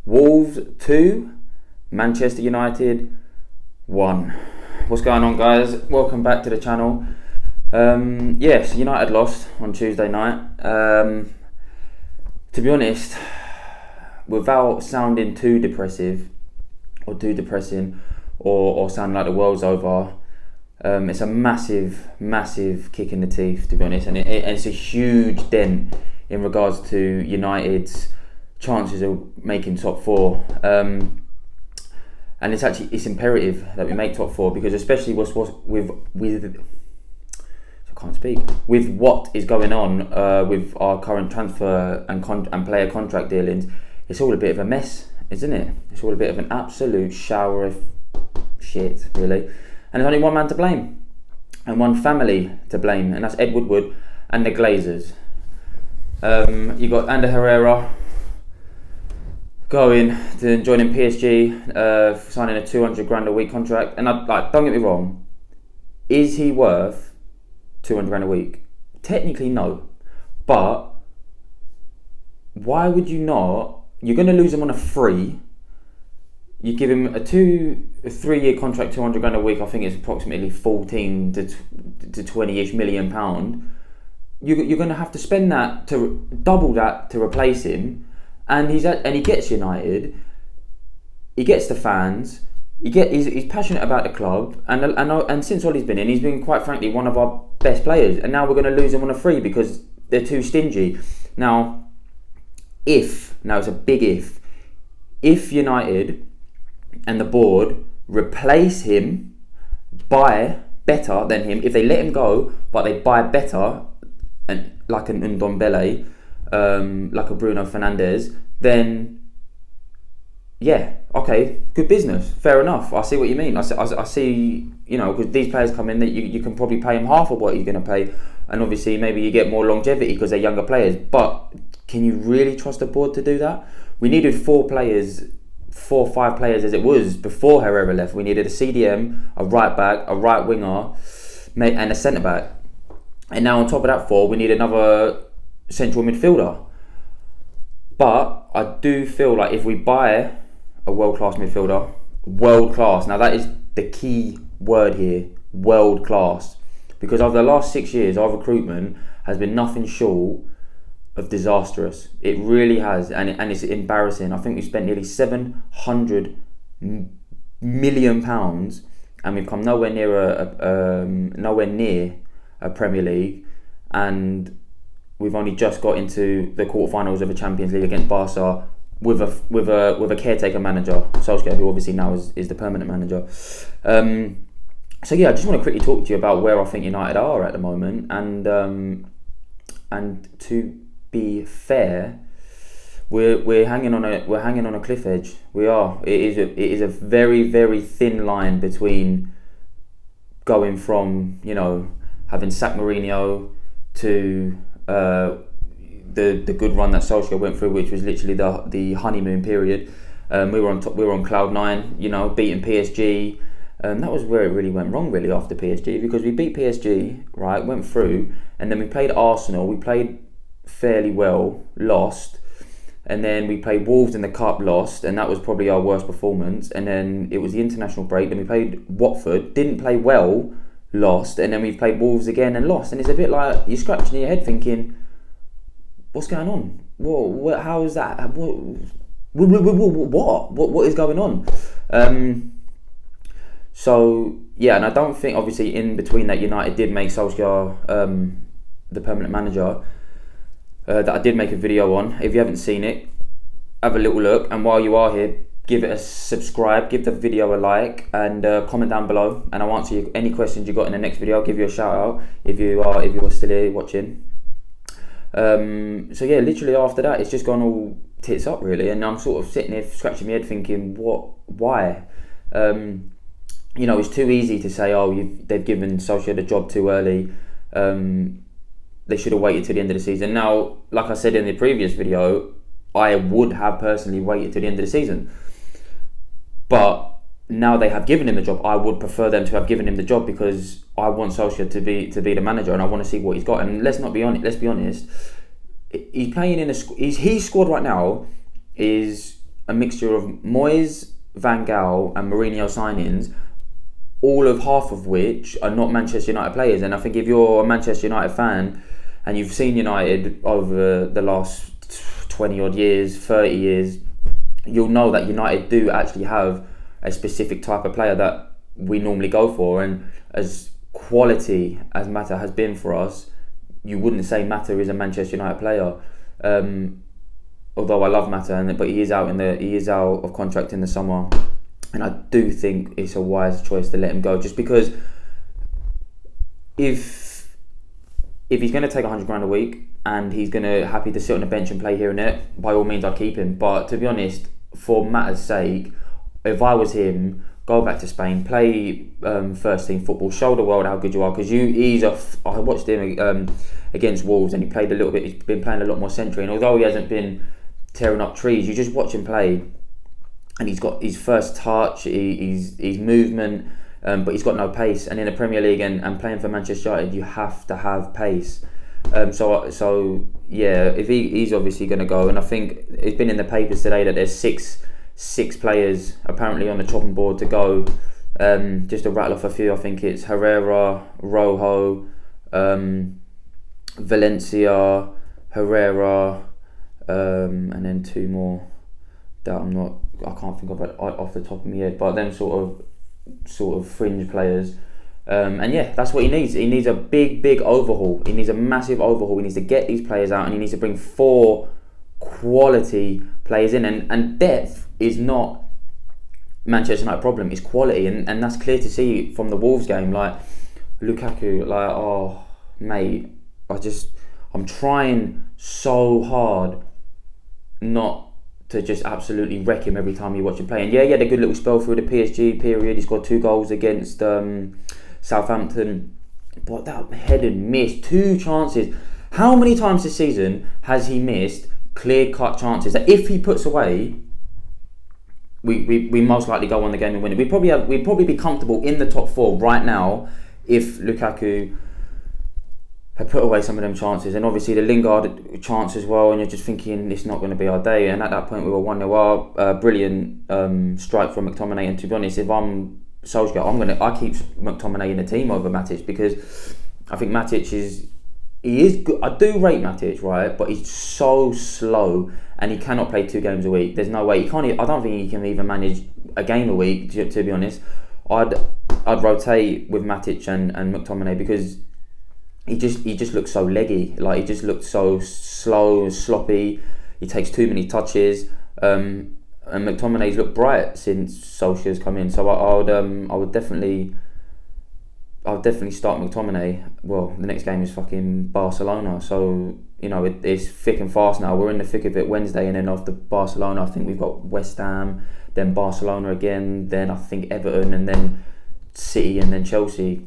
Wolves 2, Manchester United 1. What's going on, guys? Welcome back to the channel. Yes, United lost on Tuesday night. To be honest, without sounding too depressive or too depressing or sounding like the world's over, it's a massive kick in the teeth, to be honest, and it's a huge dent in regards to United's chances of making top four. And it's imperative that we make top four, because especially with what is going on with our current transfer and player contract dealings, it's all a bit of a mess, isn't it? It's all a bit of an absolute shower of shit, really. And there's only one man to blame, and one family to blame, and that's Ed Woodward and the Glazers. You got Ander Herrera joining PSG, signing a 200 grand a week contract. And don't get me wrong, is he worth 200 grand a week? Technically no, but why would you not? You're going to lose him on a free. You give him a 3-year contract, 200 grand a week. I think it's approximately 14 to 20-ish million pound. You're going to have to spend that to double that to replace him, and he gets United. He gets the fans. He's passionate about the club, and since Ollie's been in, he's been, quite frankly, one of our best players. And now we're going to lose him on a free because they're too stingy. Now it's a big if United and the board replace him, buy better than him, if they let him go but they buy better, and like an Ndombele, like a Bruno Fernandes, then yeah, okay, good business, fair enough. I see what you mean. I see, because these players come in that you can probably pay him half of what he's going to pay, and obviously maybe you get more longevity because they're younger players. But can you really trust the board to do that? We needed 4 or 5 players as it was before Herrera left. We needed a CDM, a right back, a right winger, and a centre back. And now on top of that 4, we need another central midfielder. But I do feel like if we buy a world-class midfielder, world-class, now that is the key word here, world-class, because over the last 6 years our recruitment has been nothing short of disastrous. It really has, and it's embarrassing. I think we spent nearly 700 million pounds, and we've come nowhere near a Premier League, and we've only just got into the quarterfinals of a Champions League against Barca with a caretaker manager, Solskjaer, who obviously now is the permanent manager. So yeah, I just want to quickly talk to you about where I think United are at the moment, and to be fair, we're hanging on a cliff edge. We are. It is a very, very thin line between going from having sacked Mourinho to the good run that Solskjaer went through, which was literally the honeymoon period. We were on cloud 9, beating PSG. That was where it really went wrong, really, after PSG, because we beat PSG, right, went through, and then we played Arsenal. We played fairly well, lost, and then we played Wolves in the Cup, lost, and that was probably our worst performance. And then it was the international break. Then we played Watford, didn't play well, lost, and then we played Wolves again and lost. And it's a bit like you're scratching your head thinking, what's going on? What? How is that? What is going on? So yeah, and I don't think, obviously, in between that, United did make Solskjaer the permanent manager, that I did make a video on. If you haven't seen it, have a little look, and while you are here, give it a subscribe, give the video a like, and comment down below, and I'll answer any questions you got in the next video. I'll give you a shout out if you are still here watching. So yeah, literally after that, it's just gone all tits up, really, and I'm sort of sitting here scratching my head thinking, why? It's too easy to say, they've given Solskjaer the job too early. They should have waited till the end of the season. Now, like I said in the previous video, I would have personally waited till the end of the season. But now they have given him the job, I would prefer them to have given him the job, because I want Solskjaer to be the manager, and I want to see what he's got. And let's be honest, he's playing in his squad right now is a mixture of Moyes, Van Gaal and Mourinho signings, half of which are not Manchester United players. And I think if you're a Manchester United fan and you've seen United over the last 20 odd years, 30 years, you'll know that United do actually have a specific type of player that we normally go for. And as quality as Mata has been for us, you wouldn't say Mata is a Manchester United player. Although I love Mata, but he is out of contract in the summer, and I do think it's a wise choice to let him go. Just because if he's going to take $100,000 a week and he's going to happy to sit on the bench and play here and there, by all means I'd keep him. But to be honest, for Mata's sake, if I was him, go back to Spain, play first team football, show the world how good you are. Because I watched him against Wolves, and he played a little bit. He's been playing a lot more century, and although he hasn't been tearing up trees, you just watch him play, and he's got his first touch, his movement, but he's got no pace. And in the Premier League and playing for Manchester United, you have to have pace. So yeah, if he's obviously going to go, and I think it's been in the papers today that there's six players apparently on the chopping board to go. Just to rattle off a few, I think it's Herrera, Rojo, Valencia, Herrera, and then two more that I can't think of it off the top of my head, but them sort of fringe players. And yeah, that's what he needs. He needs a big overhaul. He needs a massive overhaul. He needs to get these players out, and he needs to bring 4 quality players in. And depth is not Manchester United problem. It's quality, and that's clear to see from the Wolves game. Like Lukaku, oh mate, I'm trying so hard not to just absolutely wreck him every time you watch him play. And yeah, he had a good little spell through the PSG period. He scored 2 goals against Southampton, but that headed miss, 2 chances. How many times this season has he missed clear-cut chances that if he puts away, we most likely go on the game and win it? We'd probably be comfortable in the top 4 right now if Lukaku had put away some of them chances. And obviously the Lingard chance as well, and you're just thinking it's not going to be our day. And at that point we were 1-0 up. Brilliant strike from McTominay. And to be honest, if I'm Solskjaer, I keep McTominay in the team over Matic, because I think Matic is good. I do rate Matic, right, but he's so slow and he cannot play 2 games a week. There's no way he can't. I don't think he can even manage a game a week. To be honest, I'd rotate with Matic and McTominay, because he just looks so leggy. Like, he just looks so slow, sloppy. He takes too many touches. And McTominay's looked bright since Solskjaer's come in. So I would definitely start McTominay. Well, the next game is fucking Barcelona, so it's thick and fast now. We're in the thick of it Wednesday, and then after Barcelona, I think we've got West Ham, then Barcelona again, then I think Everton, and then City, and then Chelsea.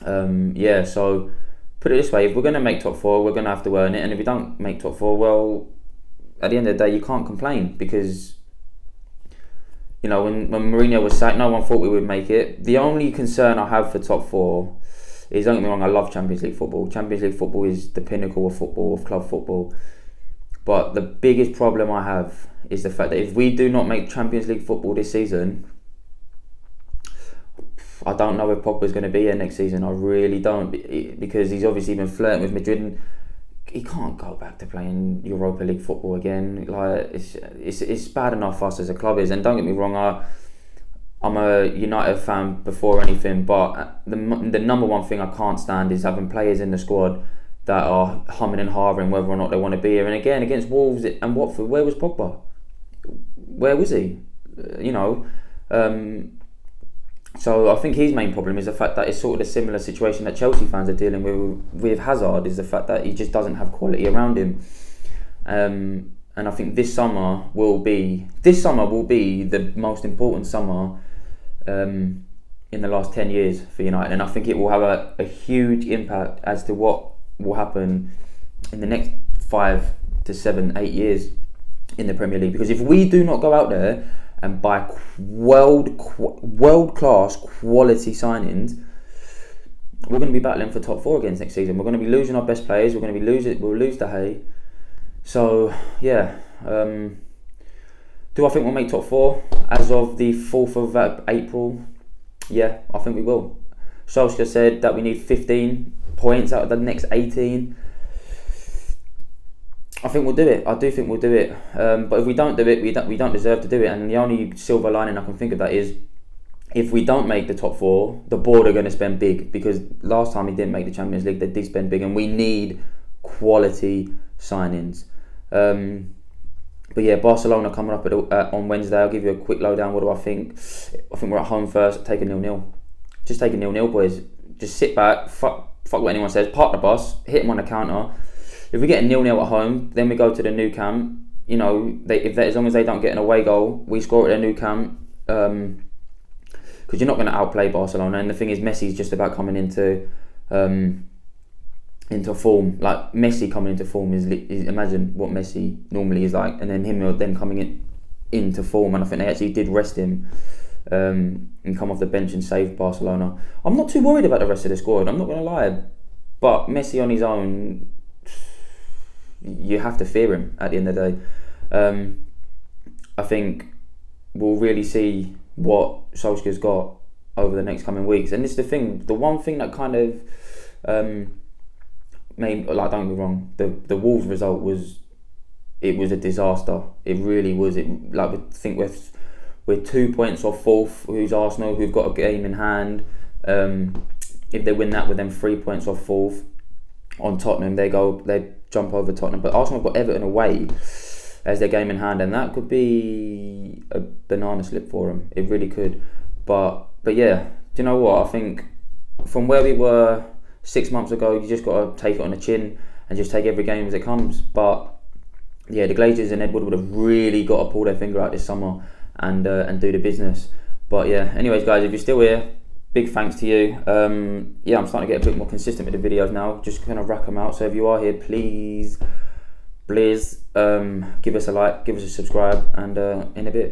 So put it this way: if we're going to make top 4, we're going to have to earn it, and if we don't make top 4, well, at the end of the day, you can't complain, because when Mourinho was sacked, no one thought we would make it. The only concern I have for top 4 is, don't get me wrong, I love Champions League football. Champions League football is the pinnacle of football, of club football. But the biggest problem I have is the fact that if we do not make Champions League football this season, I don't know if Pogba's going to be here next season. I really don't, because he's obviously been flirting with Madrid, and he can't go back to playing Europa League football again. Like, it's bad enough for us as a club is. And don't get me wrong, I'm a United fan before anything, but the number one thing I can't stand is having players in the squad that are humming and hawing whether or not they want to be here. And again, against Wolves and Watford, where was Pogba? Where was he? So I think his main problem is the fact that it's sort of a similar situation that Chelsea fans are dealing with Hazard, is the fact that he just doesn't have quality around him. And I think this summer will be the most important summer in the last 10 years for United, and I think it will have a huge impact as to what will happen in the next 5 to 7, 8 years in the Premier League. Because if we do not go out there and buy world-class quality signings, we're going to be battling for top 4 again next season. We're going to be losing our best players. We'll lose De Gea. So yeah, Do I think we'll make top 4 as of the 4th of April? Yeah, I think we will. Solskjaer said that we need 15 points out of the next 18. I think we'll do it. I do think we'll do it. But if we don't do it, we don't deserve to do it. And the only silver lining I can think of that is, if we don't make the top 4, the board are going to spend big, because last time we didn't make the Champions League, they did spend big, and we need quality signings. But yeah, Barcelona coming up on Wednesday. I'll give you a quick lowdown. What do I think? I think we're at home first. Take a 0-0. Just take a 0-0, boys. Just sit back. Fuck what anyone says. Park the bus. Hit them on the counter. If we get a 0-0 at home, then we go to the new camp. You know, as long as they don't get an away goal, we score at their new camp. Because you're not going to outplay Barcelona. And the thing is, Messi's just about coming into form. Like, Messi coming into form is imagine what Messi normally is like, and then him then coming into form. And I think they actually did rest him and come off the bench and save Barcelona. I'm not too worried about the rest of the squad, I'm not going to lie, but Messi on his own, you have to fear him at the end of the day. I think we'll really see what Solskjaer's got over the next coming weeks. And this is the one thing that kind of made, like, don't get me wrong, the Wolves result was a disaster. It really was. I think we're 2 points off 4th, who's Arsenal, who've got a game in hand. If they win that, with them 3 points off 4th on Tottenham, they jump over Tottenham. But Arsenal have got Everton away as their game in hand, and that could be a banana slip for them. It really could. But yeah, do you know what? I think from where we were 6 months ago, you just got to take it on the chin and just take every game as it comes. But yeah, the Glazers and Ed Wood would have really got to pull their finger out this summer and do the business. But yeah, anyways, guys, if you're still here, big thanks to you. Yeah, I'm starting to get a bit more consistent with the videos now, just kind of rack them out. So if you are here, please give us a like, give us a subscribe, and in a bit.